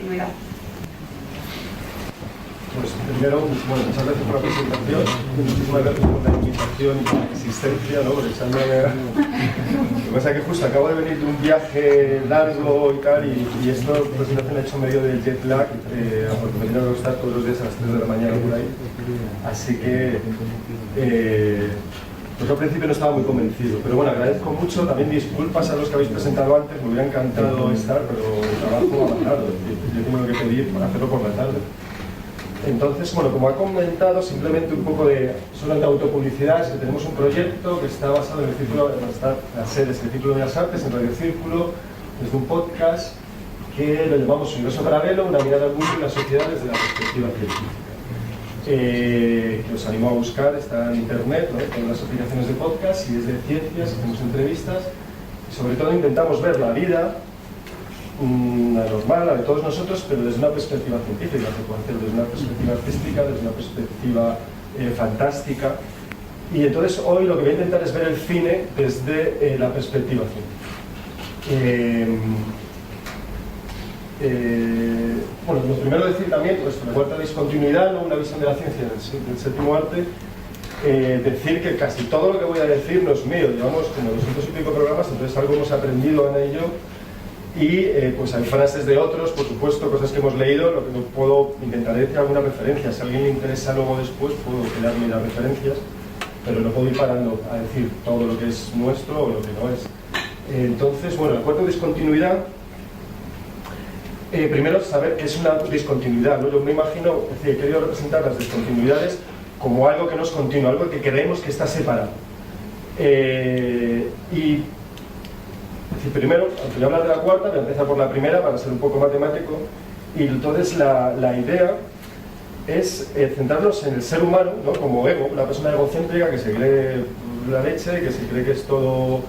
discontinuidad. Pues primero, bueno, muchas gracias por la presentación, muchísimas gracias por la invitación y por la existencia, ¿no? Porque lo que pasa es que justo acabo de venir de un viaje largo y tal, y esto presentación ha hecho medio del jet lag, porque me tengo que estar todos los días a las 3 de la mañana por ahí, así que pues al principio no estaba muy convencido, pero bueno, agradezco mucho, también disculpas a los que habéis presentado antes, me hubiera encantado estar, pero el trabajo ha matado, yo tengo que pedir para hacerlo por la tarde. Entonces, bueno, como ha comentado, simplemente un poco de solamente autopublicidad, es que tenemos un proyecto que está basado en el Círculo, la sede es el Círculo de las Artes, en Radio Círculo, es un podcast que lo llamamos Universo Paralelo, una mirada al mundo y la sociedad desde la perspectiva científica. Que os animo a buscar, está en internet, ¿no? Con las aplicaciones de podcast, y es de ciencias, hacemos entrevistas, y sobre todo intentamos ver la vida, la normal, la de todos nosotros, pero desde una perspectiva científica, se puede hacer desde una perspectiva artística, desde una perspectiva fantástica. Y entonces hoy lo que voy a intentar es ver el cine desde la perspectiva científica. Bueno, lo primero decir también, pues la cuarta discontinuidad, ¿no? Una visión de la ciencia del séptimo arte. Decir que casi todo lo que voy a decir no es mío, llevamos como 200 y pico programas, entonces algo hemos aprendido en ello. Y pues hay frases de otros, por supuesto, cosas que hemos leído, lo que no puedo, intentaré decir alguna referencia, si a alguien le interesa luego después puedo quedarme las referencias, pero no puedo ir parando a decir todo lo que es nuestro o lo que no es. Entonces, bueno, la cuarta discontinuidad, primero saber qué es una discontinuidad, ¿no? Yo me imagino, es decir, he querido representar las discontinuidades como algo que no es continuo, algo que creemos que está separado. Es decir, primero, aunque voy a hablar de la cuarta, voy a empezar por la primera para ser un poco matemático, y entonces la idea es centrarnos en el ser humano, ¿no? Como ego, una persona egocéntrica que se cree la leche, que se cree que es todo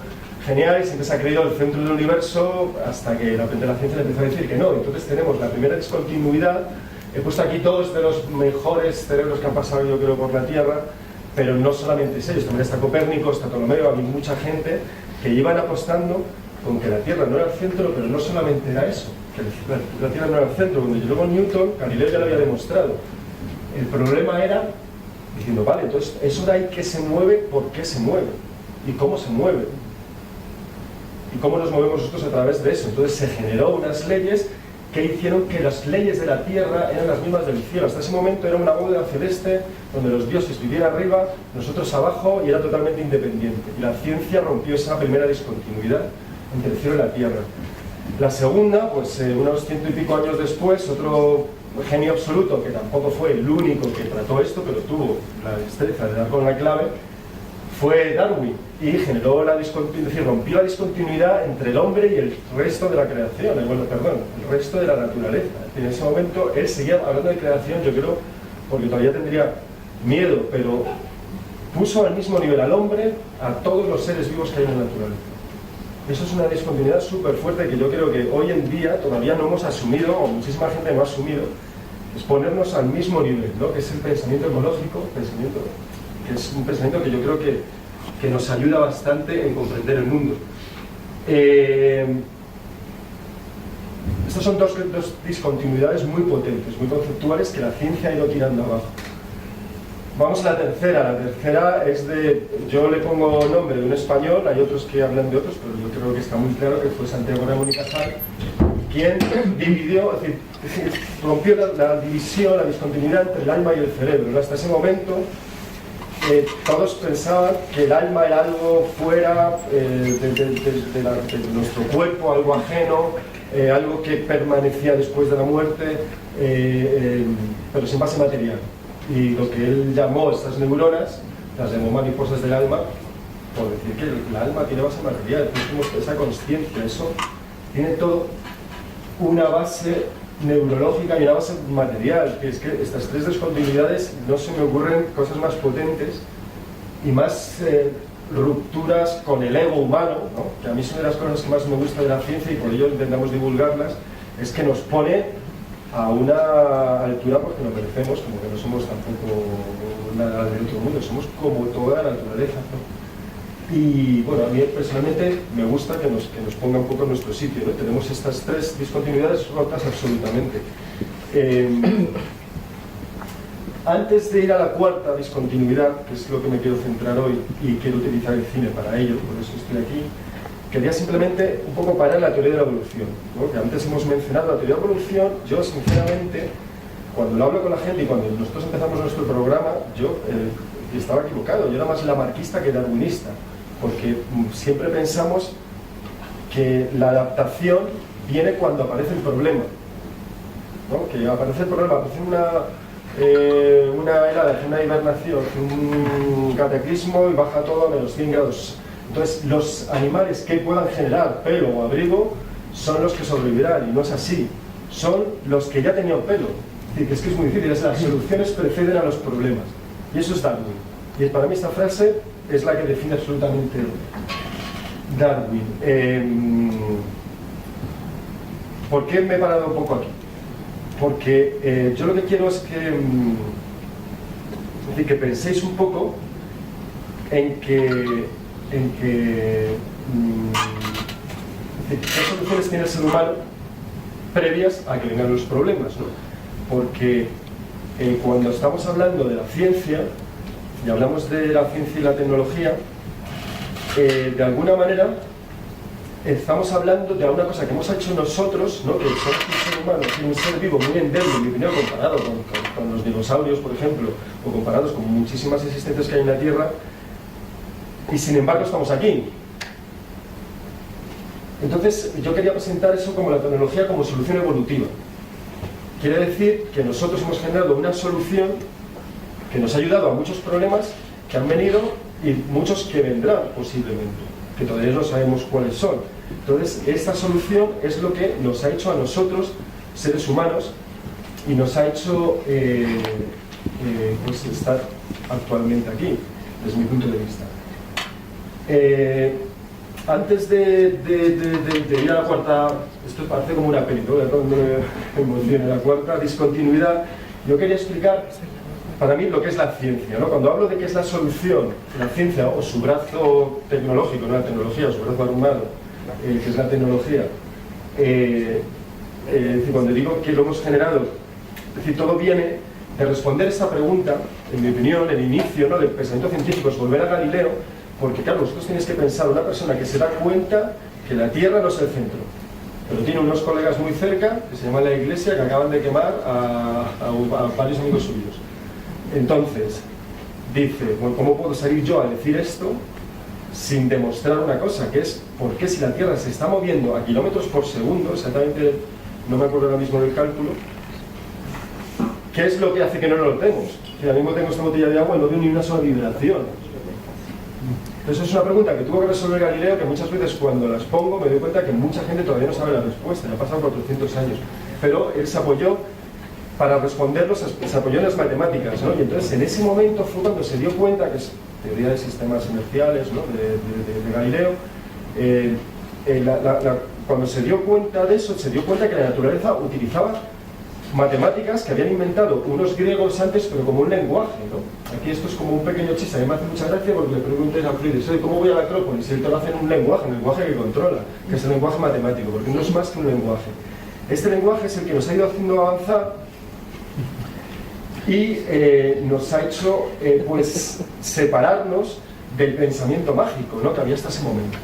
genial y siempre se ha creído el centro del universo hasta que la ciencia le empezó a decir que no. Entonces tenemos la primera discontinuidad. He puesto aquí dos de los mejores cerebros que han pasado, yo creo, por la Tierra, pero no solamente es ellos, también está Copérnico, está Ptolomeo, hay mucha gente que iban apostando con que la Tierra no era el centro, pero no solamente era eso, que la Tierra no era el centro. Cuando llegó Newton, Galileo ya lo había demostrado. El problema era diciendo, vale, entonces eso de ahí que se mueve, ¿por qué se mueve? ¿Y cómo se mueve? ¿Y cómo nos movemos nosotros a través de eso? Entonces se generó unas leyes que hicieron que las leyes de la Tierra eran las mismas del cielo. Hasta ese momento era una bóveda celeste donde los dioses vivían arriba, nosotros abajo, y era totalmente independiente. Y la ciencia rompió esa primera discontinuidad entre el cielo y la Tierra. La segunda, pues unos 100 y pico años después, otro genio absoluto, que tampoco fue el único que trató esto, pero tuvo la destreza de dar con la clave, fue Darwin, y generó la discontinuidad, es decir, rompió la discontinuidad entre el hombre y el resto de la creación, el resto de la naturaleza. En ese momento él seguía hablando de creación, yo creo, porque todavía tendría miedo, pero puso al mismo nivel al hombre a todos los seres vivos que hay en la naturaleza. Eso es una discontinuidad súper fuerte que yo creo que hoy en día todavía no hemos asumido, o muchísima gente no ha asumido, es ponernos al mismo nivel, ¿no? Que es el pensamiento ecológico, que es un pensamiento que yo creo que nos ayuda bastante en comprender el mundo. Estas son dos discontinuidades muy potentes, muy conceptuales, que la ciencia ha ido tirando abajo. Vamos a la tercera. La tercera es de, yo le pongo nombre de un español, hay otros que hablan de otros, pero yo creo que está muy claro que fue Santiago Ramón y Cajal quien dividió, es decir, rompió la división, la discontinuidad entre el alma y el cerebro. Hasta ese momento todos pensaban que el alma era algo fuera de nuestro cuerpo, algo ajeno, algo que permanecía después de la muerte, pero sin base material. Y lo que él llamó estas neuronas, las llamó mariposas del alma, por decir que el alma tiene base material, tenemos esa consciencia, eso tiene todo una base neurológica y una base material, que es que estas tres discontinuidades no se me ocurren cosas más potentes y más rupturas con el ego humano, ¿no? Que a mí son de las cosas que más me gusta de la ciencia y por ello intentamos divulgarlas, es que nos pone a una altura porque nos merecemos, como que no somos tampoco nada del otro mundo, somos como toda la naturaleza, ¿no? Y bueno, a mí personalmente me gusta que nos ponga un poco en nuestro sitio, ¿no? Tenemos estas tres discontinuidades rotas absolutamente. Antes de ir a la cuarta discontinuidad, que es lo que me quiero centrar hoy y quiero utilizar el cine para ello, por eso estoy aquí, quería simplemente un poco parar la teoría de la evolución, ¿no? Que antes hemos mencionado la teoría de la evolución. Yo sinceramente, cuando lo hablo con la gente y cuando nosotros empezamos nuestro programa, yo estaba equivocado, yo era más lamarquista que darwinista, porque siempre pensamos que la adaptación viene cuando aparece el problema, ¿no? Que aparece el problema, aparece una helada, una hibernación, un cataclismo y baja todo a menos 100 grados. Entonces los animales que puedan generar pelo o abrigo son los que sobrevivirán, y no es así, son los que ya tenían pelo. Es que es muy difícil, las soluciones preceden a los problemas, y eso es Darwin. Y para mí esta frase es la que define absolutamente Darwin. ¿Por qué me he parado un poco aquí? Porque yo lo que quiero es que penséis un poco en qué soluciones tiene el ser humano previas a que vengan los problemas, ¿no? Porque cuando estamos hablando de la ciencia y hablamos de la ciencia y la tecnología, de alguna manera estamos hablando de una cosa que hemos hecho nosotros, ¿no? Que somos un ser humano, un ser vivo muy endeble, en mi opinión, comparado con los dinosaurios, por ejemplo, o comparados con muchísimas existencias que hay en la Tierra, y sin embargo estamos aquí. Entonces yo quería presentar eso como la tecnología como solución evolutiva. Quiere decir que nosotros hemos generado una solución que nos ha ayudado a muchos problemas que han venido y muchos que vendrán posiblemente, que todavía no sabemos cuáles son. Entonces esta solución es lo que nos ha hecho a nosotros, seres humanos, y nos ha hecho pues estar actualmente aquí, desde mi punto de vista. Antes de ir a la cuarta, esto parece como una película, cuando me emociona, la cuarta discontinuidad, yo quería explicar para mí lo que es la ciencia, ¿no? Cuando hablo de que es la solución, la ciencia o su brazo tecnológico, no la tecnología, su brazo armado, que es la tecnología, cuando digo que lo hemos generado, es decir, todo viene de responder esta pregunta, en mi opinión, el inicio, ¿no?, del pensamiento científico es volver a Galileo, porque claro, vosotros tenéis que pensar, una persona que se da cuenta que la Tierra no es el centro, pero tiene unos colegas muy cerca, que se llaman la Iglesia, que acaban de quemar a varios amigos suyos. Entonces, dice, bueno, ¿cómo puedo salir yo a decir esto sin demostrar una cosa? Que es, ¿por qué si la Tierra se está moviendo a kilómetros por segundo, exactamente, no me acuerdo ahora mismo del cálculo, qué es lo que hace que no lo notemos? Si ahora mismo tengo esta botella de agua y no veo ni una sola vibración. Entonces es una pregunta que tuvo que resolver Galileo, que muchas veces cuando las pongo me doy cuenta que mucha gente todavía no sabe la respuesta, ya han pasado 400 años. Pero él se apoyó, para responderlo, se apoyó en las matemáticas, ¿no? Y entonces en ese momento fue cuando se dio cuenta, que es teoría de sistemas inerciales, ¿no?, de Galileo, cuando se dio cuenta de eso, se dio cuenta que la naturaleza utilizaba matemáticas que habían inventado unos griegos antes, pero como un lenguaje, ¿no? Aquí esto es como un pequeño chiste, a mí me hace mucha gracia porque le pregunté a Euclides, oye, ¿cómo voy a la Acrópolis? Y él te lo hace en un lenguaje que controla, que es el lenguaje matemático, porque no es más que un lenguaje. Este lenguaje es el que nos ha ido haciendo avanzar y nos ha hecho pues separarnos del pensamiento mágico, ¿no?, que había hasta ese momento.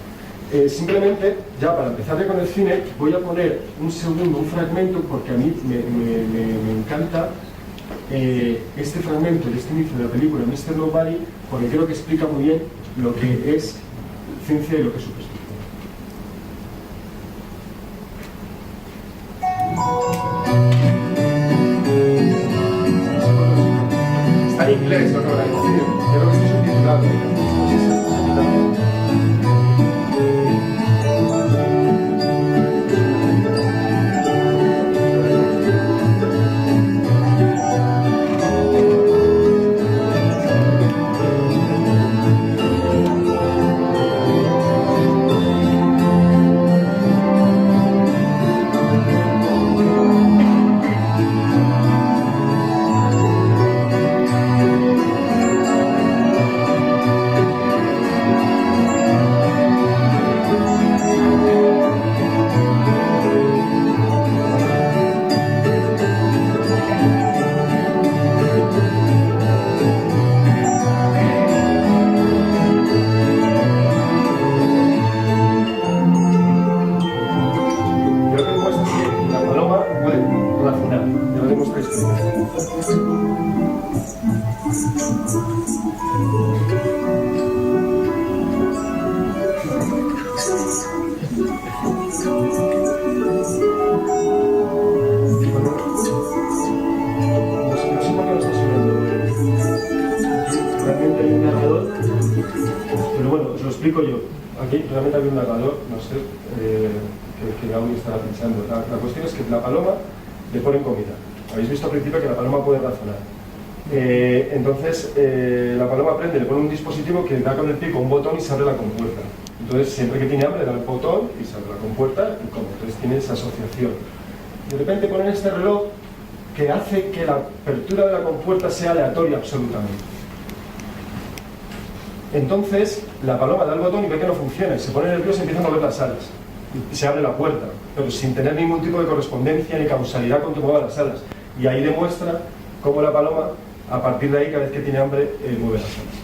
Simplemente, ya para empezar con el cine, voy a poner un fragmento, porque a mí me encanta este fragmento de este inicio de la película Mr. Nobody, porque creo que explica muy bien lo que es ciencia y lo que es superstición. Está en inglés, lo que van a decir, creo que estoy subtitulado. ya lo demostráis. Pero bueno, os lo explico yo. Aquí realmente había un narrador, no sé, que aún estaba pensando. La cuestión es que la paloma le ponen comida. Habéis visto al principio que la paloma puede razonar. Entonces, la paloma aprende, le pone un dispositivo que da con el pico un botón y se abre la compuerta. Entonces, siempre que tiene hambre, le da el botón y se abre la compuerta y come. Entonces, tiene esa asociación. De repente ponen este reloj que hace que la apertura de la compuerta sea aleatoria absolutamente. Entonces, la paloma da el botón y ve que no funciona, se pone nerviosa y empieza a mover las alas. Y se abre la puerta, pero sin tener ningún tipo de correspondencia ni causalidad con que mueva las alas. Y ahí demuestra cómo la paloma, a partir de ahí, cada vez que tiene hambre, mueve las alas.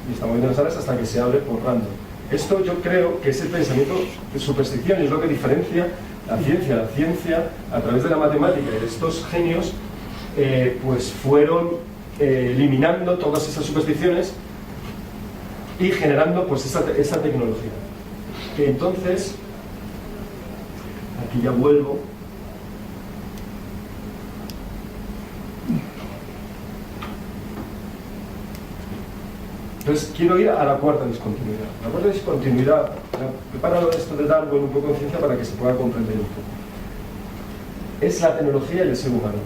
Y está moviendo las alas hasta que se abre por random. Esto yo creo que es el pensamiento de superstición y es lo que diferencia la ciencia. La ciencia, a través de la matemática y de estos genios, pues fueron eliminando todas esas supersticiones y generando pues esa tecnología. Entonces, aquí ya vuelvo. Entonces, quiero ir a la cuarta discontinuidad. La cuarta discontinuidad, preparo esto de Darwin un poco de ciencia para que se pueda comprender un poco. Es la tecnología y el ser humano.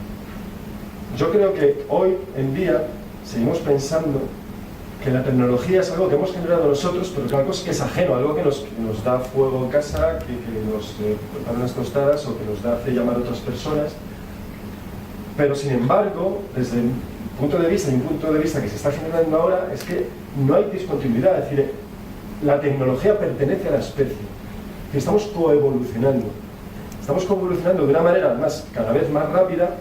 Yo creo que hoy en día seguimos pensando que la tecnología es algo que hemos generado nosotros, pero que algo que es ajeno, algo que nos da fuego en casa, que nos prepara unas tostadas o que nos hace llamar a otras personas. Pero sin embargo, desde mi punto de vista y un punto de vista que se está generando ahora, es que no hay discontinuidad. Es decir, la tecnología pertenece a la especie, que estamos coevolucionando. Estamos coevolucionando de una manera, además, cada vez más rápida.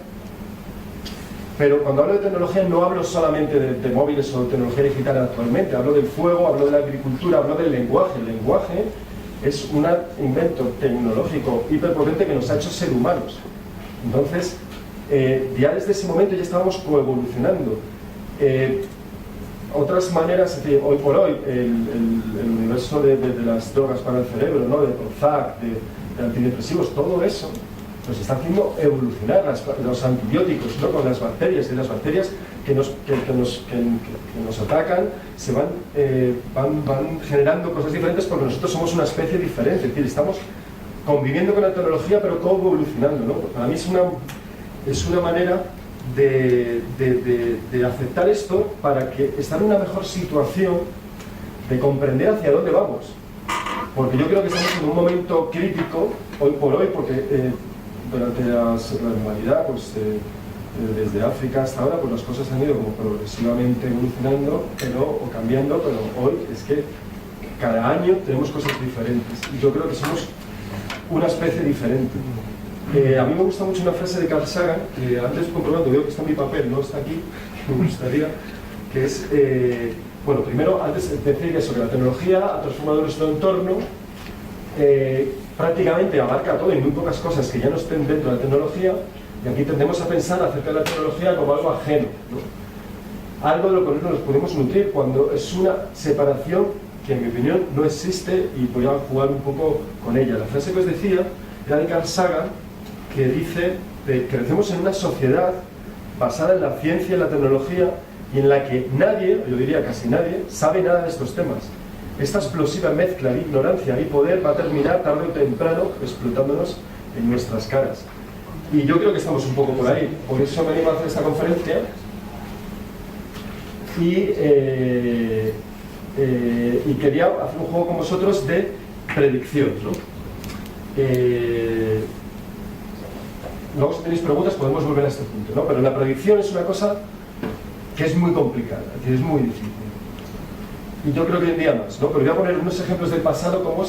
Pero cuando hablo de tecnología no hablo solamente de móviles o de tecnología digital actualmente, hablo del fuego, hablo de la agricultura, hablo del lenguaje. El lenguaje es un invento tecnológico hiperpotente que nos ha hecho ser humanos. Entonces, ya desde ese momento ya estábamos coevolucionando. Otras maneras, es decir, hoy por hoy, el universo de las drogas para el cerebro, ¿no? De Prozac, de antidepresivos, todo eso nos está haciendo evolucionar. Los antibióticos, ¿no? Con las bacterias, y las bacterias que nos atacan van generando cosas diferentes porque nosotros somos una especie diferente. Es decir, estamos conviviendo con la tecnología pero coevolucionando, ¿no? Para mí es una manera de aceptar esto para que estar en una mejor situación de comprender hacia dónde vamos. Porque yo creo que estamos en un momento crítico hoy por hoy, porque durante la humanidad, pues desde África hasta ahora, pues las cosas han ido como progresivamente evolucionando o cambiando, pero hoy es que cada año tenemos cosas diferentes y yo creo que somos una especie diferente. A mí me gusta mucho una frase de Carl Sagan, que antes comprobando, veo que está en mi papel, no está aquí, me gustaría, que es, bueno, primero, antes decir eso, que la tecnología ha transformado nuestro entorno, prácticamente abarca todo y muy pocas cosas que ya no estén dentro de la tecnología, y aquí tendemos a pensar acerca de la tecnología como algo ajeno, ¿no? Algo de lo que nos podemos nutrir cuando es una separación que en mi opinión no existe, y voy a jugar un poco con ella. La frase que os decía era de Carl Sagan, que dice que crecemos en una sociedad basada en la ciencia y la tecnología y en la que nadie, yo diría casi nadie, sabe nada de estos temas. Esta explosiva mezcla de ignorancia y poder va a terminar tarde o temprano explotándonos en nuestras caras. Y yo creo que estamos un poco por ahí. Por eso me animo a hacer esta conferencia y quería hacer un juego con vosotros de predicción, ¿no? Luego, si tenéis preguntas, podemos volver a este punto, ¿no? Pero la predicción es una cosa que es muy complicada, es decir, es muy difícil. Y yo creo que hoy en día más, ¿no? Pero voy a poner unos ejemplos del pasado como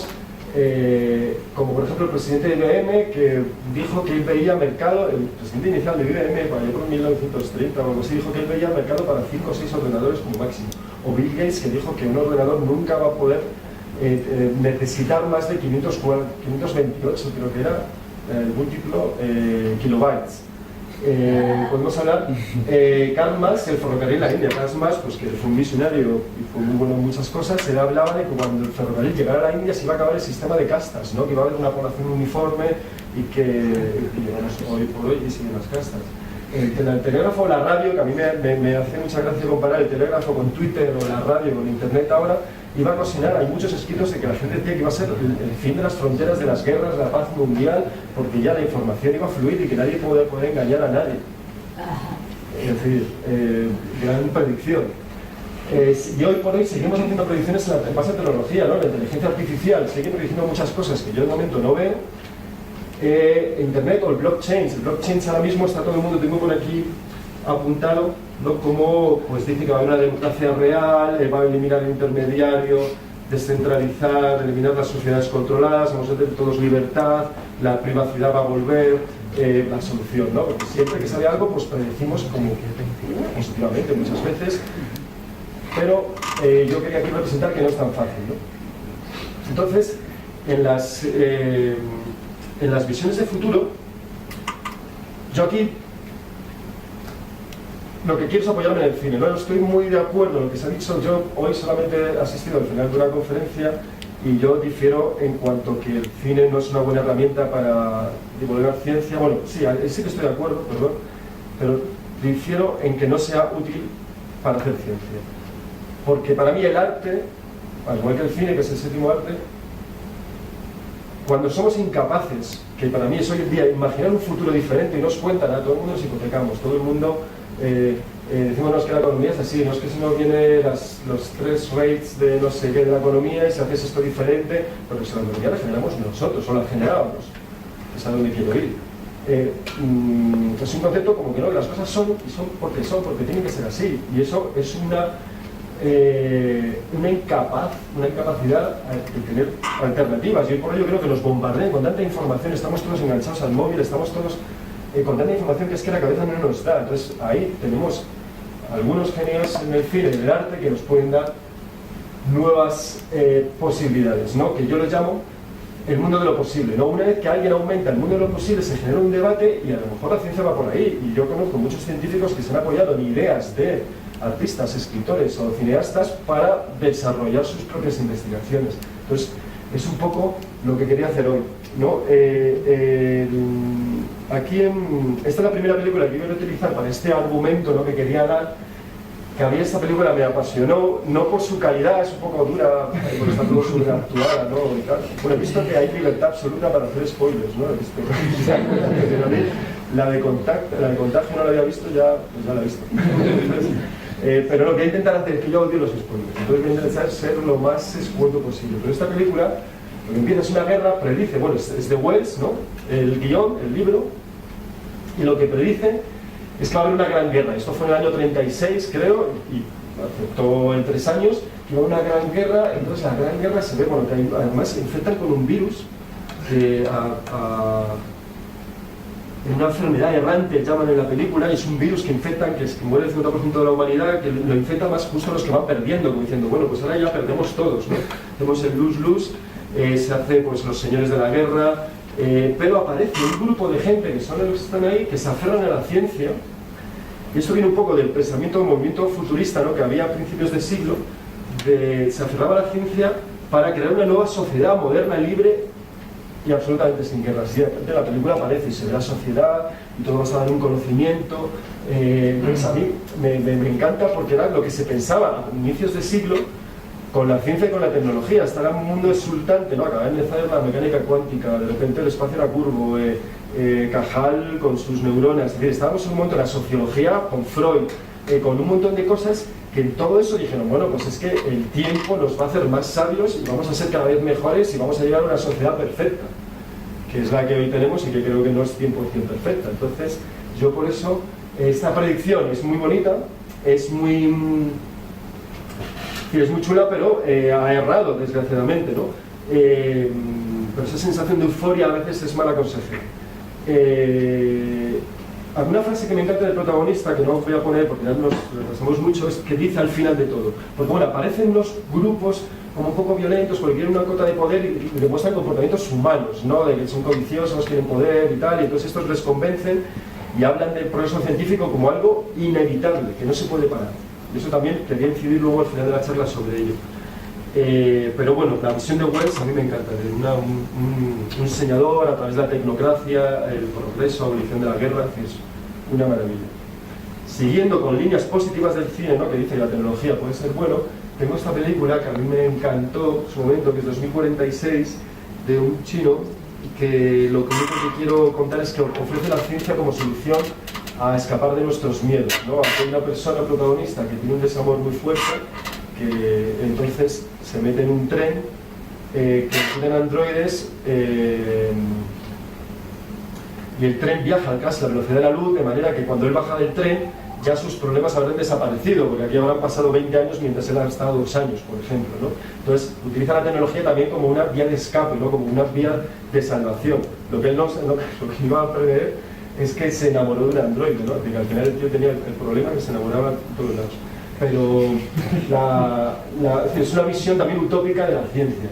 por ejemplo el presidente de IBM, que dijo que él veía mercado, el presidente inicial de IBM, por 1930 o algo así, dijo que él veía mercado para 5 o 6 ordenadores como máximo. O Bill Gates, que dijo que un ordenador nunca va a poder necesitar más de 528, creo que era, el múltiplo, kilobytes. podemos hablar. Karl Marx, el ferrocarril en la India. Karl Marx, pues, que fue un visionario y fue muy bueno en muchas cosas, él hablaba de que cuando el ferrocarril llegara a la India se iba a acabar el sistema de castas, ¿no? Que iba a haber una población uniforme y que digamos, hoy por hoy siguen las castas. El telégrafo o la radio, que a mí me hace mucha gracia comparar el telégrafo con Twitter o la radio con Internet ahora, iba a ocasionar, hay muchos escritos de que la gente decía que iba a ser el fin de las fronteras, de las guerras, la paz mundial, porque ya la información iba a fluir y que nadie poder engañar a nadie. Es decir, gran predicción. Y hoy por hoy seguimos haciendo predicciones en base a tecnología, ¿no? La inteligencia artificial sigue prediciendo muchas cosas que yo de momento no veo. Internet o el blockchain. El blockchain ahora mismo está todo el mundo, tengo por aquí apuntado, ¿no? Como pues dice que va a haber una democracia real, va a eliminar el intermediario, descentralizar, eliminar las sociedades controladas, vamos a tener todos libertad, la privacidad va a volver, la solución, ¿no? Porque siempre que sale algo, pues predecimos como positivamente muchas veces, pero yo quería aquí representar que no es tan fácil, ¿no? Entonces, en las visiones de futuro, yo aquí lo que quiero es apoyarme en el cine. No estoy muy de acuerdo en lo que se ha dicho. Yo hoy solamente he asistido al final de una conferencia y yo difiero en cuanto que el cine no es una buena herramienta para divulgar ciencia. Bueno, sí que estoy de acuerdo, perdón, pero difiero en que no sea útil para hacer ciencia. Porque para mí el arte, al igual que el cine, que es el séptimo arte, cuando somos incapaces, que para mí es hoy en día imaginar un futuro diferente y nos cuentan, a todo el mundo nos hipotecamos, todo el mundo decimos que la economía es así, no es que si no viene los 3 rates de no sé qué de la economía y si haces esto diferente, porque si la economía la generamos nosotros o la generábamos, es a donde quiero ir. Es un concepto como que no, las cosas son porque tienen que ser así, y eso es una incapacidad de tener alternativas, y por ello creo que nos bombardean con tanta información, estamos todos enganchados al móvil, estamos todos con tanta información que es que la cabeza no nos da. Entonces ahí tenemos algunos genios en el cine, en el arte, que nos pueden dar nuevas posibilidades, ¿no? Que yo lo llamo el mundo de lo posible, ¿no? Una vez que alguien aumenta el mundo de lo posible, se genera un debate y a lo mejor la ciencia va por ahí. Y yo conozco muchos científicos que se han apoyado en ideas de artistas, escritores o cineastas para desarrollar sus propias investigaciones. Entonces, es un poco lo que quería hacer hoy, ¿no? Esta es la primera película que yo voy a utilizar para este argumento, ¿no?, que quería dar. Que a mí esta película me apasionó, no por su calidad, es un poco dura, porque está todo sobreactuada, ¿no? Y tal. Bueno, he visto que hay libertad absoluta para hacer spoilers, ¿no? Pero a mí, la de Contagio no la había visto, ya la he visto. Pero lo que voy a intentar hacer es que yo odio los spoilers, entonces voy a intentar ser lo más escueto posible. Pero esta película, lo que empieza es una guerra, predice, bueno, es de Wells, ¿no? El guión, el libro, y lo que predice es que va a haber una gran guerra. Esto fue en el año 36, creo, y aceptó en 3 años, que va a haber una gran guerra. Entonces la gran guerra se ve, bueno, que además se infectan con un virus, una enfermedad errante, llaman en la película, y es un virus que infectan, que muere el 50% de la humanidad, que lo infecta más justo a los que van perdiendo, como diciendo, bueno, pues ahora ya perdemos todos, ¿no? Hacemos el lose-lose, se hace pues los señores de la guerra, pero aparece un grupo de gente que son los que están ahí, que se aferran a la ciencia. Y esto viene un poco del pensamiento, del movimiento futurista, ¿no?, que había a principios de siglo, se aferraba a la ciencia para crear una nueva sociedad moderna, libre y absolutamente sin guerras. Y de la película aparece y se ve la sociedad y todo basado en un conocimiento. Pues a mí me encanta porque era lo que se pensaba a inicios de siglo con la ciencia y con la tecnología. Estar en un mundo exultante, ¿no? Acaban de hacer la mecánica cuántica, de repente el espacio era curvo, Cajal con sus neuronas. Es decir, estábamos en un momento de la sociología con Freud, con un montón de cosas que en todo eso dijeron, bueno, pues es que el tiempo nos va a hacer más sabios y vamos a ser cada vez mejores y vamos a llegar a una sociedad perfecta, que es la que hoy tenemos y que creo que no es 100% perfecta. Entonces, yo por eso, esta predicción es muy bonita, es muy chula, pero ha errado, desgraciadamente, ¿no? Pero esa sensación de euforia a veces es mala consejera. Alguna frase que me encanta del protagonista, que no os voy a poner porque ya nos retrasamos mucho, es que dice al final de todo. Porque bueno, aparecen unos grupos como un poco violentos porque quieren una cota de poder y demuestran comportamientos humanos, ¿no? De que son codiciosos, quieren poder y tal, y entonces estos les convencen y hablan del progreso científico como algo inevitable, que no se puede parar. Y eso también quería incidir luego al final de la charla sobre ello. Pero bueno, la visión de Wells a mí me encanta, de un diseñador a través de la tecnocracia, el progreso, abolición de la guerra, que es una maravilla. Siguiendo con líneas positivas del cine, ¿no?, que dice que la tecnología puede ser bueno, tengo esta película que a mí me encantó en su momento, que es 2046, de un chino, que lo único que quiero contar es que ofrece la ciencia como solución a escapar de nuestros miedos, ¿no? Hay una persona protagonista que tiene un desamor muy fuerte, que entonces se mete en un tren que tienen androides y el tren viaja casi a la velocidad de la luz, de manera que cuando él baja del tren ya sus problemas habrán desaparecido, porque aquí habrán pasado 20 años mientras él ha estado 2 años, por ejemplo, ¿no? Entonces utiliza la tecnología también como una vía de escape, ¿no?, como una vía de salvación. Lo que él lo que iba a prever es que se enamoró de un androide, ¿no?, que al final el tío tenía el problema que se enamoraba de todos lados. Pero es una visión también utópica de la ciencia.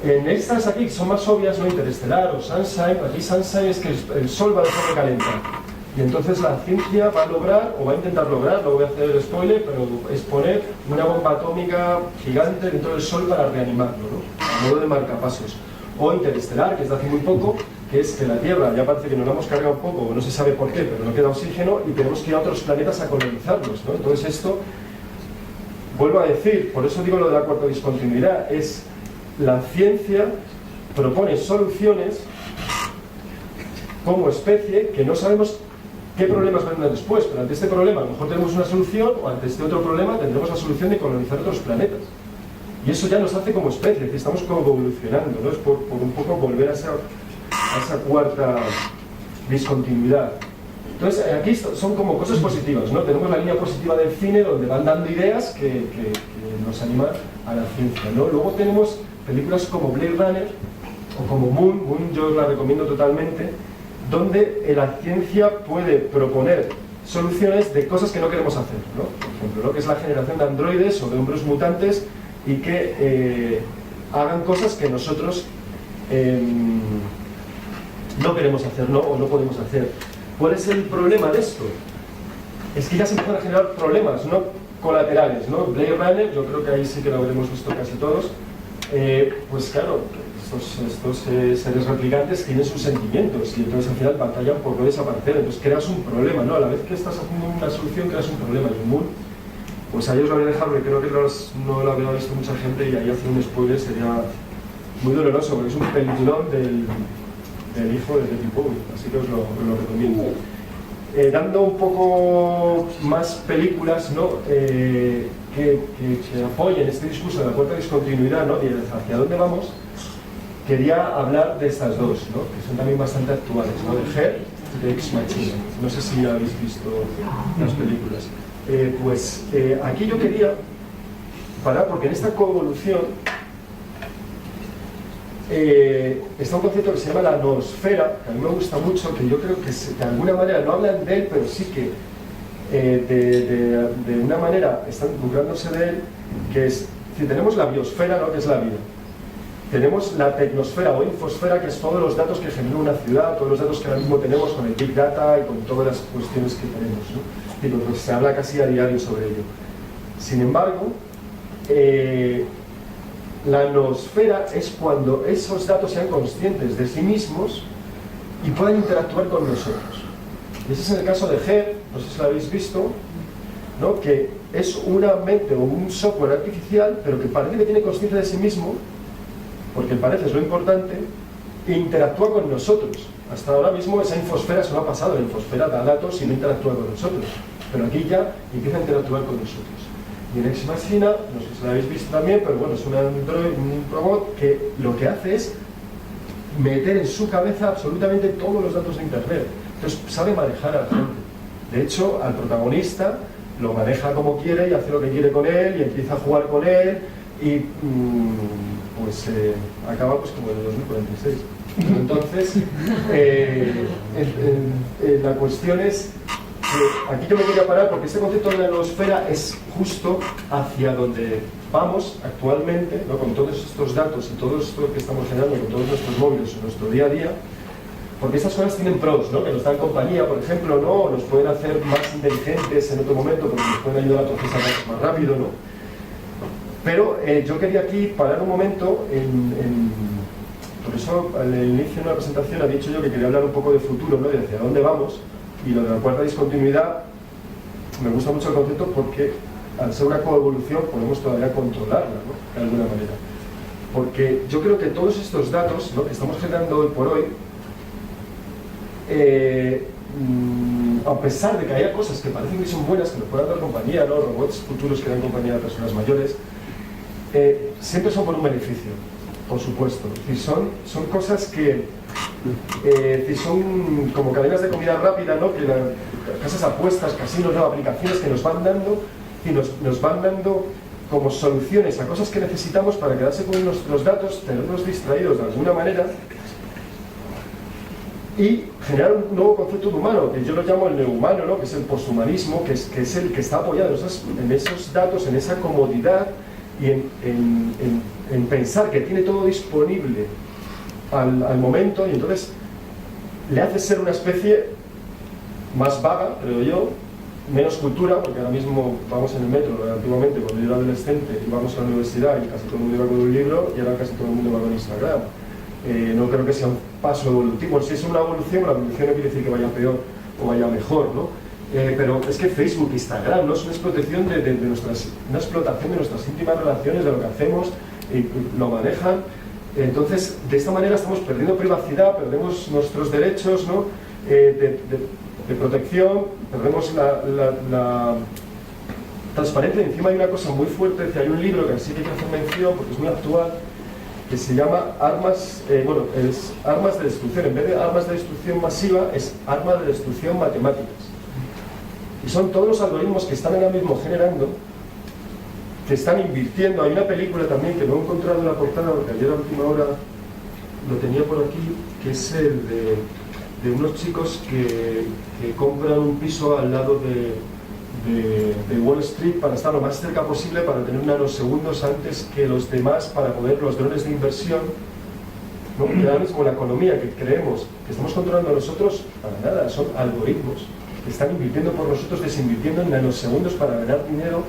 En estas aquí, que son más obvias, ¿no?, Interestelar o Sunshine, aquí Sunshine es que el sol va a dejar de calentar. Y entonces la ciencia va a lograr, o va a intentar lograr, no voy a hacer spoiler, pero es poner una bomba atómica gigante dentro del sol para reanimarlo, ¿no?, a modo de marcapasos. O Interestelar, que es de hace muy poco, que es que la Tierra ya parece que nos la hemos cargado un poco, no se sabe por qué, pero no queda oxígeno y tenemos que ir a otros planetas a colonizarlos, ¿no? Entonces esto, vuelvo a decir, por eso digo lo de la cuarta discontinuidad, es la ciencia propone soluciones como especie que no sabemos qué problemas vendrán después, pero ante este problema a lo mejor tenemos una solución, o ante este otro problema tendremos la solución de colonizar otros planetas. Y eso ya nos hace como especie, es decir, estamos como evolucionando, ¿no? Es por un poco volver a esa cuarta discontinuidad. Entonces, aquí son como cosas positivas, ¿no? Tenemos la línea positiva del cine, donde van dando ideas que nos animan a la ciencia, ¿no? Luego tenemos películas como Blade Runner, o como Moon yo la recomiendo totalmente, donde la ciencia puede proponer soluciones de cosas que no queremos hacer, ¿no? Por ejemplo, ¿no?, que es la generación de androides o de hombres mutantes y que hagan cosas que nosotros no queremos hacer, ¿no?, o no podemos hacer. ¿Cuál es el problema de esto? Es que ya se empiezan a generar problemas, ¿no?, colaterales, ¿no? Blade Runner, yo creo que ahí sí que lo habremos visto casi todos. Pues claro, estos seres replicantes tienen sus sentimientos y entonces al final batallan por no desaparecer, entonces creas un problema, ¿no? A la vez que estás haciendo una solución creas un problema. Y Moon, pues ahí os lo voy a dejar porque creo que no lo había visto mucha gente y ahí hacer un spoiler sería muy doloroso, porque es un peliculón del hijo de David Bowie, así que os lo recomiendo. Dando un poco más películas, ¿no?, que apoyen este discurso de la cuarta discontinuidad, ¿no?, y hacia dónde vamos, quería hablar de estas dos, ¿no?, que son también bastante actuales, ¿no?, de Her y de Ex Machina. No sé si habéis visto las películas. Aquí yo quería parar porque en esta coevolución está un concepto que se llama la noosfera, que a mí me gusta mucho, que yo creo que de alguna manera no hablan de él, pero sí que de una manera están lucrándose de él, que es, si tenemos la biosfera, ¿no?, que es la vida, tenemos la tecnosfera o infosfera, que es todos los datos que genera una ciudad, todos los datos que ahora mismo tenemos con el Big Data y con todas las cuestiones que tenemos, ¿no? Digo, pues se habla casi a diario sobre ello. Sin embargo, la noosfera es cuando esos datos sean conscientes de sí mismos y puedan interactuar con nosotros. Y ese es el caso de Her, no sé si lo habéis visto, ¿no?, que es una mente o un software artificial, pero que parece que tiene conciencia de sí mismo, porque parece es lo importante, e interactúa con nosotros. Hasta ahora mismo esa infosfera se lo ha pasado, la infosfera da datos y no interactúa con nosotros, pero aquí ya empieza a interactuar con nosotros. Y en Ex Machina, no sé si lo habéis visto también, pero bueno, es un robot que lo que hace es meter en su cabeza absolutamente todos los datos de Internet. Entonces sabe manejar a la gente. De hecho, al protagonista lo maneja como quiere y hace lo que quiere con él y empieza a jugar con él y acaba pues como en el 2046. Entonces, la cuestión es que aquí yo me quería parar porque este concepto de la noosfera es justo hacia donde vamos actualmente, ¿no?, con todos estos datos y todo esto que estamos generando con todos nuestros móviles en nuestro día a día, porque estas cosas tienen pros, ¿no? Que nos dan compañía, por ejemplo, ¿no? O nos pueden hacer más inteligentes en otro momento porque nos pueden ayudar a procesar más rápido, ¿no? Pero yo quería aquí parar un momento por eso al inicio de la presentación he dicho yo que quería hablar un poco de futuro, ¿no? Y de hacia dónde vamos, y lo de la cuarta discontinuidad me gusta mucho el concepto porque al ser una coevolución podemos todavía controlarla, ¿no? De alguna manera. Porque yo creo que todos estos datos, ¿no? Que estamos generando hoy por hoy, a pesar de que haya cosas que parecen que son buenas, que nos puedan dar compañía, ¿no? Robots futuros que dan compañía a personas mayores, siempre son por un beneficio, por supuesto. Y son cosas que son como cadenas de comida rápida, ¿no? Que casas de apuestas, casinos, ¿no? Aplicaciones que nos van dando y nos van dando como soluciones a cosas que necesitamos para quedarse con nuestros datos, tenerlos distraídos de alguna manera y generar un nuevo concepto de humano, que yo lo llamo el neuhumano, ¿no? Que es el poshumanismo, que es el que está apoyado en esos datos, en esa comodidad y en pensar que tiene todo disponible al momento, y entonces le hace ser una especie más vaga, creo yo, menos cultura, porque ahora mismo vamos en el metro, antiguamente cuando yo era adolescente íbamos a la universidad y casi todo el mundo iba con un libro y ahora casi todo el mundo va con Instagram. No creo que sea un paso evolutivo. Si es una evolución, la evolución no quiere decir que vaya peor o vaya mejor, ¿no? Pero es que Facebook, Instagram, ¿no? Es una explotación una explotación de nuestras íntimas relaciones, de lo que hacemos, lo manejan. Entonces, de esta manera estamos perdiendo privacidad, perdemos nuestros derechos, ¿no? De protección, perdemos la transparencia. Y encima hay una cosa muy fuerte, que hay un libro que sí que hay que hacer mención porque es muy actual, que se llama es armas de destrucción. En vez de armas de destrucción masiva, es armas de destrucción matemáticas. Y son todos los algoritmos que están ahora mismo generando, que están invirtiendo. Hay una película también que no he encontrado en la portada, porque ayer a última hora lo tenía por aquí, que es el de unos chicos que compran un piso al lado de Wall Street para estar lo más cerca posible, para tener nanosegundos antes que los demás, para poder los drones de inversión, ¿no? Que ahora mismo la economía que creemos que estamos controlando nosotros, para nada, son algoritmos que están invirtiendo por nosotros, desinvirtiendo en nanosegundos para ganar dinero,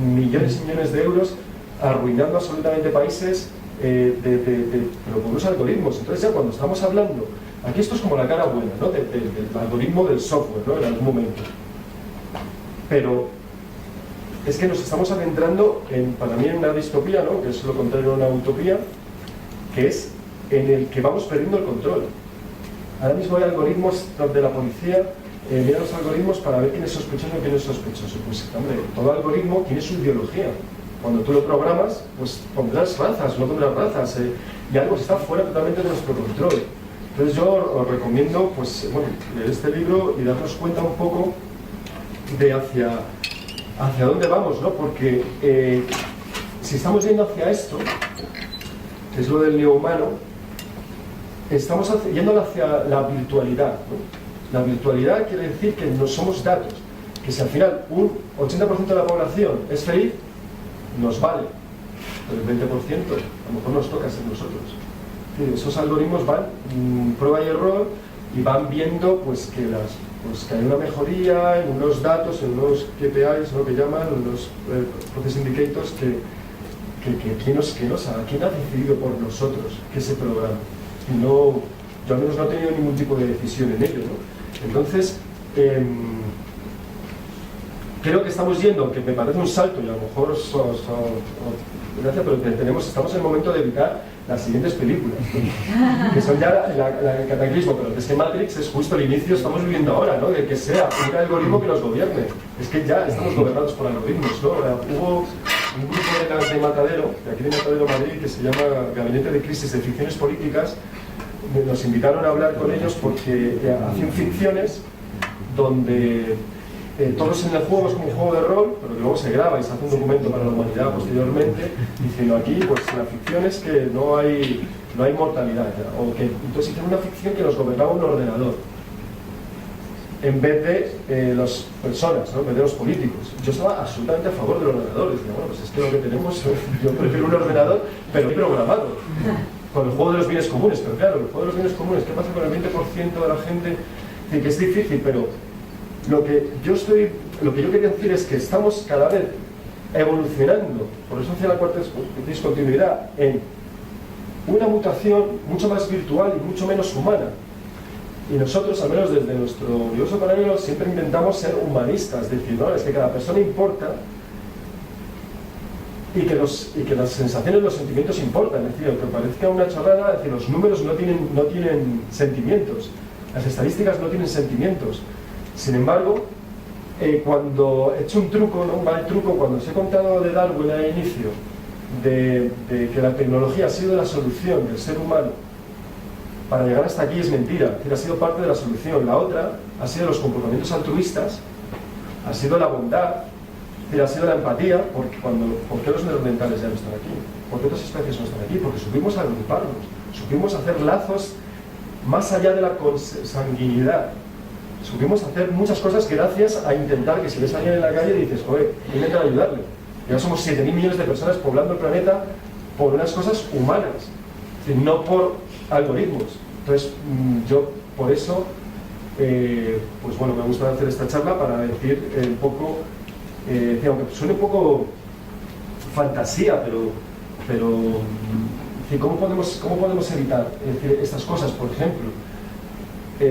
millones y millones de euros, arruinando absolutamente países, pero con los algoritmos. Entonces ya cuando estamos hablando, aquí esto es como la cara buena, ¿no? Del algoritmo del software, ¿no? En algún momento. Pero es que nos estamos adentrando para mí en una distopía, ¿no? Que es lo contrario a una utopía, que es en el que vamos perdiendo el control. Ahora mismo hay algoritmos de la policía, mira los algoritmos para ver quién es sospechoso y quién es sospechoso. Pues hombre, todo algoritmo tiene su ideología. Cuando tú lo programas, pues pondrás razas, no pondrás razas, y algo está fuera totalmente de nuestro control. Entonces yo os recomiendo, pues, leer este libro y darnos cuenta un poco de hacia dónde vamos, ¿no? Porque si estamos yendo hacia esto, que es lo del neuhumano, estamos yendo hacia la virtualidad, ¿no? La virtualidad quiere decir que no somos datos, que si al final un 80% de la población es feliz, nos vale, pero el 20% a lo mejor nos toca ser nosotros. Esos algoritmos van prueba y error y van viendo pues que hay una mejoría en unos datos, en unos KPIs, lo que llaman, unos process indicators ¿quién ha decidido por nosotros que se programa? Y no, yo al menos no he tenido ningún tipo de decisión en ello, ¿no? Entonces, creo que estamos yendo, que me parece un salto, y a lo mejor pero estamos en el momento de evitar las siguientes películas, ¿no? Que son ya el cataclismo, pero es que Matrix es justo el inicio, estamos viviendo ahora, ¿no? De que sea un algoritmo que nos gobierne. Es que ya estamos gobernados por algoritmos, ¿no? Hubo un grupo de Matadero, de aquí de Matadero, Madrid, que se llama Gabinete de Crisis de Ficciones Políticas. Nos invitaron a hablar con ellos porque hacían ficciones donde todos en el juego es como un juego de rol, pero que luego se graba y se hace un documento para la humanidad posteriormente, diciendo aquí, pues la ficción es que no hay mortalidad, o que entonces hicieron una ficción que nos gobernaba un ordenador en vez de las personas, ¿no? En vez de los políticos. Yo estaba absolutamente a favor del ordenador, decía, bueno, pues es que lo que tenemos, yo prefiero un ordenador, pero programado. con el juego de los bienes comunes, pero claro, el juego de los bienes comunes, ¿qué pasa con el 20% de la gente? Que es difícil, pero lo que yo quería decir es que estamos cada vez evolucionando, por eso hacia la cuarta discontinuidad, en una mutación mucho más virtual y mucho menos humana. Y nosotros, al menos desde nuestro universo paralelo, siempre intentamos ser humanistas, es decir, ¿no? Es que cada persona importa y que las sensaciones, los sentimientos importan. Es decir, aunque parezca una chorrada, es decir, los números no tienen sentimientos, las estadísticas no tienen sentimientos. Sin embargo, cuando he hecho un truco, ¿no? Un mal truco, cuando os he contado de Darwin al inicio, de que la tecnología ha sido la solución del ser humano para llegar hasta aquí, es mentira. Es decir, ha sido parte de la solución. La otra ha sido los comportamientos altruistas, ha sido la bondad, es decir, ha sido la empatía. ¿Por qué los neandertales ya no están aquí? ¿Por qué otras especies no están aquí? Porque supimos agruparnos, supimos hacer lazos más allá de la consanguinidad. Supimos hacer muchas cosas gracias a intentar que si ves a alguien en la calle dices, joder, intentan ayudarle. Ya somos 7.000 millones de personas poblando el planeta por unas cosas humanas, es decir, no por algoritmos. Entonces, yo por eso, pues bueno, me gusta hacer esta charla para decir un poco, aunque suene un poco fantasía, pero ¿cómo podemos evitar estas cosas? Por ejemplo,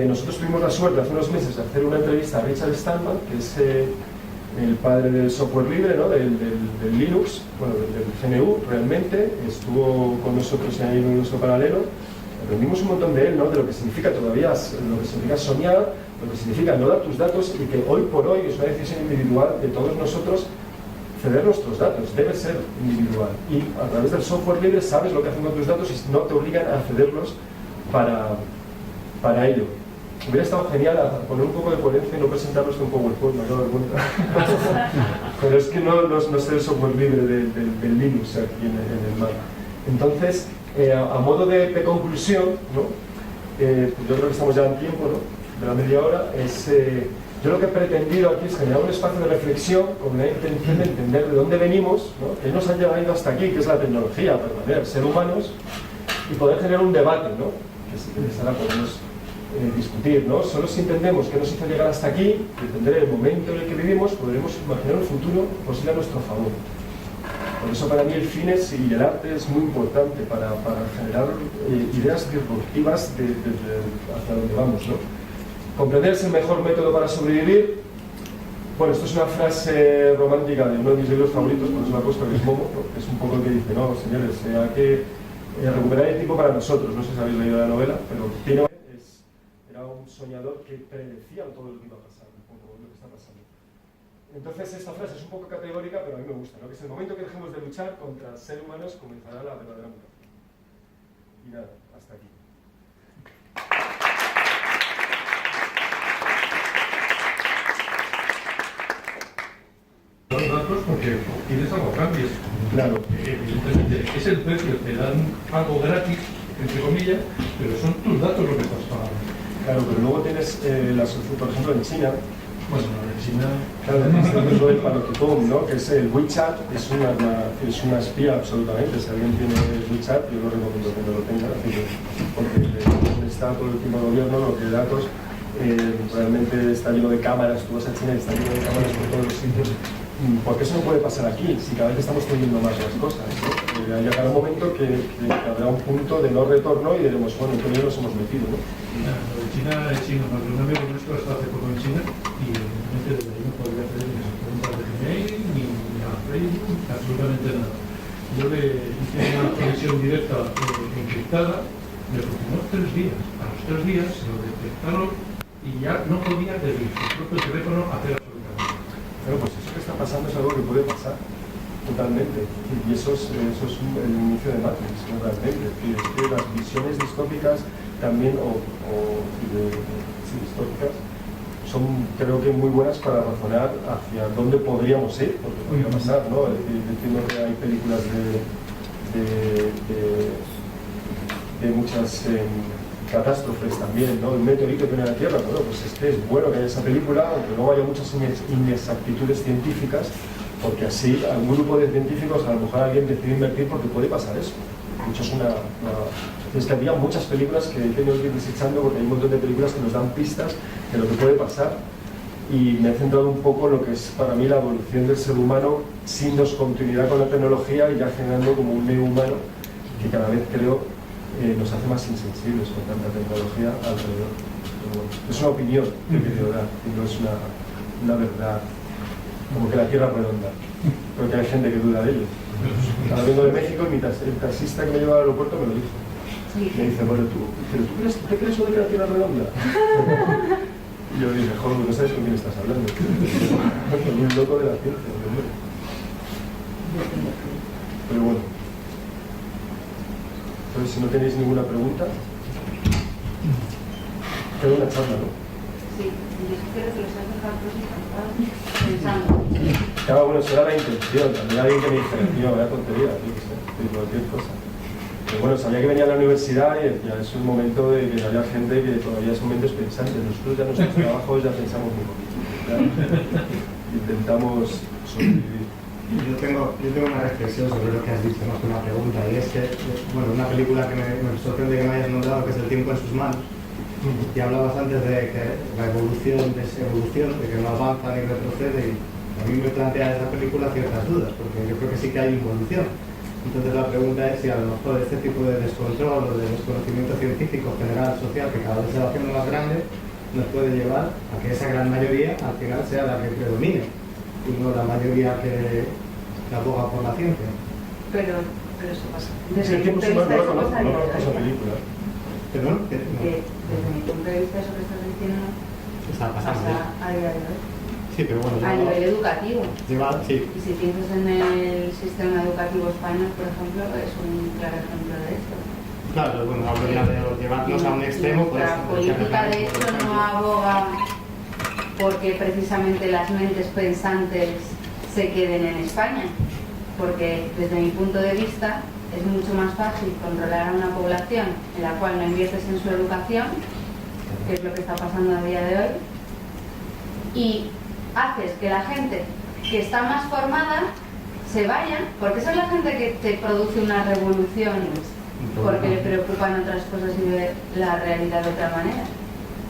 nosotros tuvimos la suerte hace unos meses de hacer una entrevista a Richard Stallman, que es el padre del software libre, ¿no? del Linux, bueno, del GNU realmente. Estuvo con nosotros en el universo paralelo. Aprendimos un montón de él, ¿no? De lo que significa todavía, lo que significa soñar, lo que significa no dar tus datos, y que hoy por hoy es una decisión individual de todos nosotros ceder nuestros datos, debe ser individual. Y a través del software libre sabes lo que hacen con tus datos y no te obligan a cederlos para ello. Hubiera estado genial poner un poco de coherencia y no presentarlos en un PowerPoint, me acabo de dar cuenta. Pero es que no sé el software libre del Linux aquí en el Mac. Entonces, a modo de conclusión, ¿no? Pues yo creo que estamos ya en tiempo, ¿no? De la media hora. Yo lo que he pretendido aquí es generar un espacio de reflexión con la intención de entender de dónde venimos, ¿no? Que nos ha llevado hasta aquí, que es la tecnología, para ser humanos, y poder generar un debate, ¿no? Que si queréis ahora podemos discutir, ¿no? Solo si entendemos qué nos hizo llegar hasta aquí, y entender el momento en el que vivimos, podremos imaginar un futuro posible a nuestro favor. Por eso para mí el cine y el arte es muy importante para generar ideas disruptivas hacia donde vamos, ¿no? Comprender es el mejor método para sobrevivir. Bueno, esto es una frase romántica de uno de mis libros favoritos, por eso la he puesto, que es Momo, ¿no? Que es un poco el que dice, no, señores, hay que recuperar el tiempo para nosotros. No sé si habéis leído la novela, pero Tino era un soñador que predecía todo lo que iba a pasar, un poco lo que está pasando. Entonces esta frase es un poco categórica, pero a mí me gusta, ¿no? Que es el momento que dejemos de luchar contra seres humanos comenzará la verdadera mutación. Y nada, hasta aquí. Los datos porque tienes algo cambios. Claro. Evidentemente es el precio, te dan algo gratis, entre comillas, pero son tus datos lo que estás pagando. Claro, pero luego tienes por ejemplo en China. Bueno, en China. Claro, tienes lo del Panopticon, ¿no? Que es el WeChat, es una espía absolutamente. Si alguien tiene WeChat, yo lo recomiendo que no lo tenga, porque está todo el tiempo el gobierno, lo que de datos. Realmente está lleno de cámaras, tú vas a China y está lleno de cámaras por todos los sitios. ¿Por qué eso no puede pasar aquí? Si cada vez estamos teniendo más las cosas, ¿no? Llegará un momento que habrá un punto de no retorno y diremos, bueno, ¿en qué nos hemos metido, ¿no? Lo de China es chino, porque un amigo nuestro está hace poco en China y evidentemente desde ahí no podría hacer ni sus cuentas de Gmail, ni a Facebook, absolutamente nada. Yo le hice una conexión directa encriptada, me funcionó 3 días. A los 3 días lo detectaron y ya no podía desde su propio teléfono hacer absolutamente nada. Pero pues eso que está pasando es algo que puede pasar totalmente, y eso es el inicio de Matrix, ¿no? Realmente. Es que las visiones distópicas también, distópicas, son creo que muy buenas para razonar hacia dónde podríamos ir, porque podría pasar, ¿no? Es decir, entiendo que hay películas de muchas catástrofes también, ¿no? El meteorito que viene a la Tierra, bueno, pues es que es bueno que haya esa película, aunque luego haya muchas inexactitudes científicas, porque así algún grupo de científicos, a lo mejor alguien decide invertir porque puede pasar eso. De hecho, es que había muchas películas que he tenido que ir desechando porque hay un montón de películas que nos dan pistas de lo que puede pasar, y me he centrado un poco en lo que es para mí la evolución del ser humano sin descontinuidad con la tecnología y ya generando como un medio humano que cada vez creo nos hace más insensibles con tanta tecnología alrededor. Pero bueno, es una opinión que he querido dar y no es una verdad como que la Tierra es redonda, porque hay gente que duda de ello. Ahora vengo de México y el taxista que me lleva al aeropuerto me lo dijo. Me dice, bueno, ¿pero tú crees eso de que la Tierra es redonda? Y yo dije, joder, no sabes con quién estás hablando. Con un loco de la ciencia, hombre. Pero bueno. Entonces, si no tenéis ninguna pregunta, queda una charla, ¿no? Sí, yo creo que los has dejado pensando. Claro, bueno, será la intención. También alguien que me dice, tío, vaya tontería, yo qué sé, cualquier cosa. Pero bueno, sabía que venía a la universidad y ya es un momento de que haya gente que todavía son mentes pensantes. Nosotros ya nuestros trabajos ya pensamos muy poquito. Intentamos sobrevivir. Yo tengo una reflexión sobre lo que has dicho, más que una pregunta, y es que, bueno, una película que me sorprende que me hayas nombrado, que es El tiempo en sus manos, y hablabas antes de que la evolución, desevolución, de que no avanza ni retrocede, y a mí me plantea esa película ciertas dudas, porque yo creo que sí que hay involución. Entonces la pregunta es si a lo mejor este tipo de descontrol o de desconocimiento científico general, social, que cada vez se va haciendo más grande, nos puede llevar a que esa gran mayoría al final sea la que predomine y no la mayoría que aboga por la ciencia. Pero eso pasa. Es que el tiempo no conozco esa película. ¿Perdón? Desde mi punto de vista, eso que estás diciendo Está pasando. pasa a día de hoy. Sí, pero bueno, A nivel educativo. sí. Y si piensas en el sistema educativo español, por ejemplo, es un claro ejemplo de esto. Claro, bueno, hablo ya de llevarnos a un extremo. Pues, la política, de hecho, no aboga porque precisamente las mentes pensantes se queden en España, porque desde mi punto de vista es mucho más fácil controlar a una población en la cual no inviertes en su educación, que es lo que está pasando a día de hoy, y haces que la gente que está más formada se vaya, porque esa es la gente que te produce una revolución porque le preocupan otras cosas y ve la realidad de otra manera.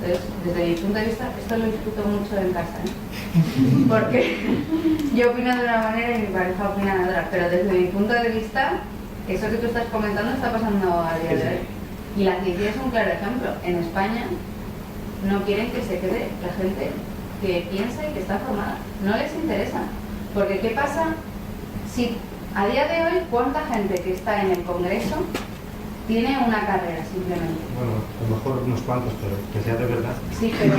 Entonces, desde mi punto de vista, esto lo discuto mucho en casa, porque yo opino de una manera y mi pareja opina de otra, pero desde mi punto de vista, eso que tú estás comentando está pasando a día de hoy. Y la ciencia es un claro ejemplo. En España no quieren que se quede la gente que piensa y que está formada. No les interesa. Porque ¿qué pasa si a día de hoy cuánta gente que está en el Congreso tiene una carrera simplemente? Bueno, a lo mejor unos cuantos, pero que sea de verdad. Sí, pero...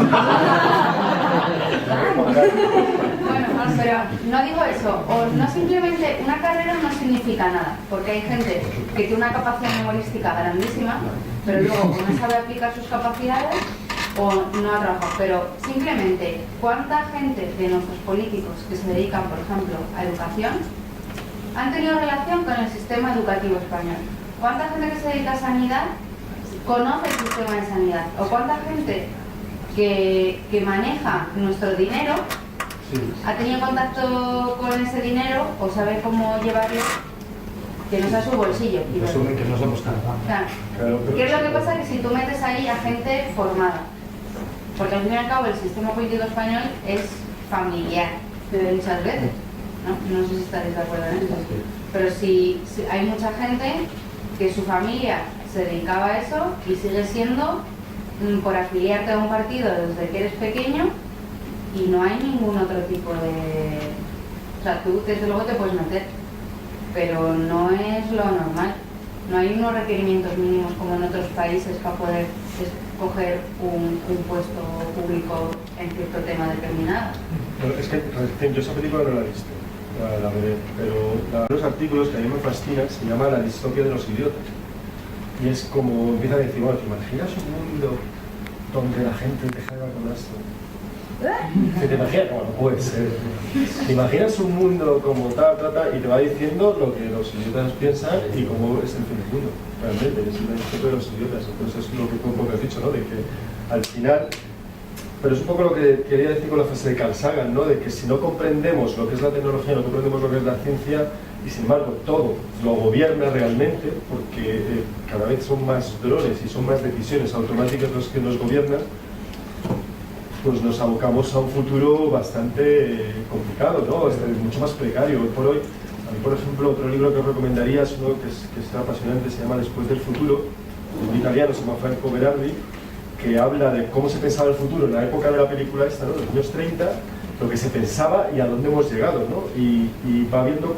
bueno, pero no digo eso. O no simplemente una carrera no significa nada. Porque hay gente que tiene una capacidad memorística grandísima, pero luego o no sabe aplicar sus capacidades o no ha trabajado. Pero simplemente, ¿cuánta gente de nuestros políticos que se dedican, por ejemplo, a educación, han tenido relación con el sistema educativo español? ¿Cuánta gente que se dedica a sanidad conoce el sistema de sanidad? ¿O cuánta gente que maneja nuestro dinero ha tenido contacto con ese dinero o sabe cómo llevarlo que no sea su bolsillo? Y asumen que no somos cargados. Claro. ¿Qué es lo que pasa? Que si tú metes ahí a gente formada, porque al fin y al cabo el sistema político español es familiar muchas veces, no sé si estaréis de acuerdo en eso, pero si hay mucha gente que su familia se dedicaba a eso y sigue siendo por afiliarte a un partido desde que eres pequeño y no hay ningún otro tipo de... O sea, tú desde luego te puedes meter, pero no es lo normal. No hay unos requerimientos mínimos como en otros países para poder escoger un puesto público en cierto tema determinado. Bueno, es que yo esa película no la he visto, la veré, pero los artículos que a mí me fascinan se llama La distopia de los idiotas. Y es como empieza a decir, bueno, ¿te imaginas un mundo donde la gente dejara con esto? ¿Qué te imaginas? Bueno, puede ser. ¿Te imaginas un mundo como tal, y te va diciendo lo que los idiotas piensan y cómo es el fin del mundo? Realmente, es el distopia de los idiotas. Entonces es lo que tú un poco has dicho, ¿no? De que al final Pero es un poco lo que quería decir con la frase de Carl Sagan, ¿no? De que si no comprendemos lo que es la tecnología, no comprendemos lo que es la ciencia, y sin embargo todo lo gobierna realmente, porque cada vez son más drones y son más decisiones automáticas los que nos gobiernan, pues nos abocamos a un futuro bastante complicado, ¿no? Es mucho más precario. Hoy por hoy, a mí, por ejemplo, otro libro que os recomendaría es uno que es apasionante, se llama Después del futuro, de un italiano, se llama Franco Berardi, que habla de cómo se pensaba el futuro en la época de la película esta, ¿no? De los años 30, lo que se pensaba y a dónde hemos llegado, ¿no? Y va viendo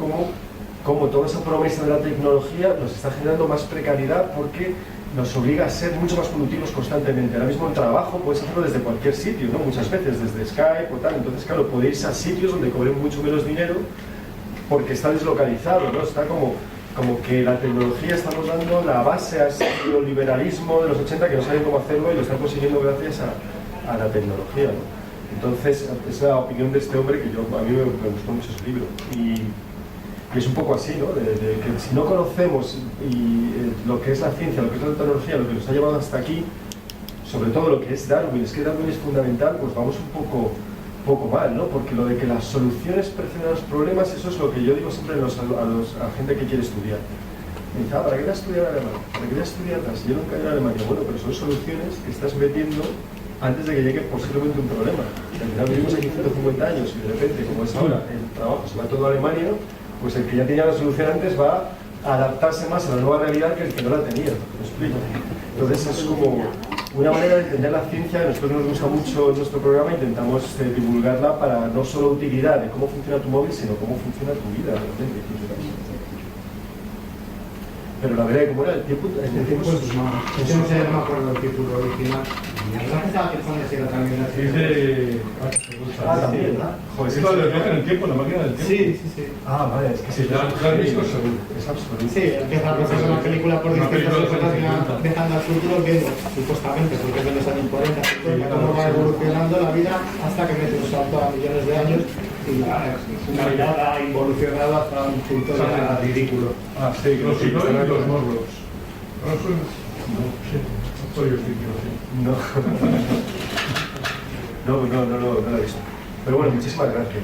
cómo toda esa promesa de la tecnología nos está generando más precariedad porque nos obliga a ser mucho más productivos constantemente. Ahora mismo el trabajo puedes hacerlo desde cualquier sitio, ¿no? Muchas veces desde Skype o tal. Entonces, claro, podéis ir a sitios donde cobren mucho menos dinero porque está deslocalizado, ¿no? Está como que la tecnología estamos dando la base a ese liberalismo de los 80 que no saben cómo hacerlo y lo están consiguiendo gracias a la tecnología, ¿no? Entonces, es la opinión de este hombre que a mí me gustó mucho ese libro. Y es un poco así, ¿no? De que si no conocemos lo que es la ciencia, lo que es la tecnología, lo que nos ha llevado hasta aquí, sobre todo lo que es Darwin, es que Darwin es fundamental, pues vamos un poco mal, ¿no? Porque lo de que las soluciones prefieren a los problemas, eso es lo que yo digo siempre a gente que quiere estudiar. Me dice, ¿para qué vas a estudiar alemán? ¿Para qué vas a estudiar atrás? Yo nunca he ido a Alemania. Bueno, pero son soluciones que estás metiendo antes de que llegue posiblemente un problema. Al final vivimos aquí 150 años y de repente, como es ahora, el trabajo se va todo a Alemania, pues el que ya tenía la solución antes va a adaptarse más a la nueva realidad que el que no la tenía. ¿Me explico? Entonces es como una manera de entender la ciencia que a nosotros nos gusta mucho en nuestro programa. Intentamos divulgarla para no solo utilidad de cómo funciona tu móvil, sino cómo funciona tu vida realmente. Pero la verdad, ¿cómo era? El tiempo en sus manos. Yo no sé, no me acuerdo del título original. ¿No pensaba que Juan decía también así? También, ¿no? Joder, ¿Es lo del viaje en el tiempo, la máquina del tiempo? Sí. Vale, es que Sí, la has visto seguro. es absoluto. Sí, empieza a procesar una película por distintas épocas dejando al futuro viendo, supuestamente, porque es de los años 40, 50, cómo va evolucionando la vida hasta que mete un salto a millones de años y la mirada ha evolucionado hasta un punto de ridículo. Sí, los Sinoi y los Morlocks. No soy el típico, sí. No lo he visto. Pero bueno, muchísimas gracias.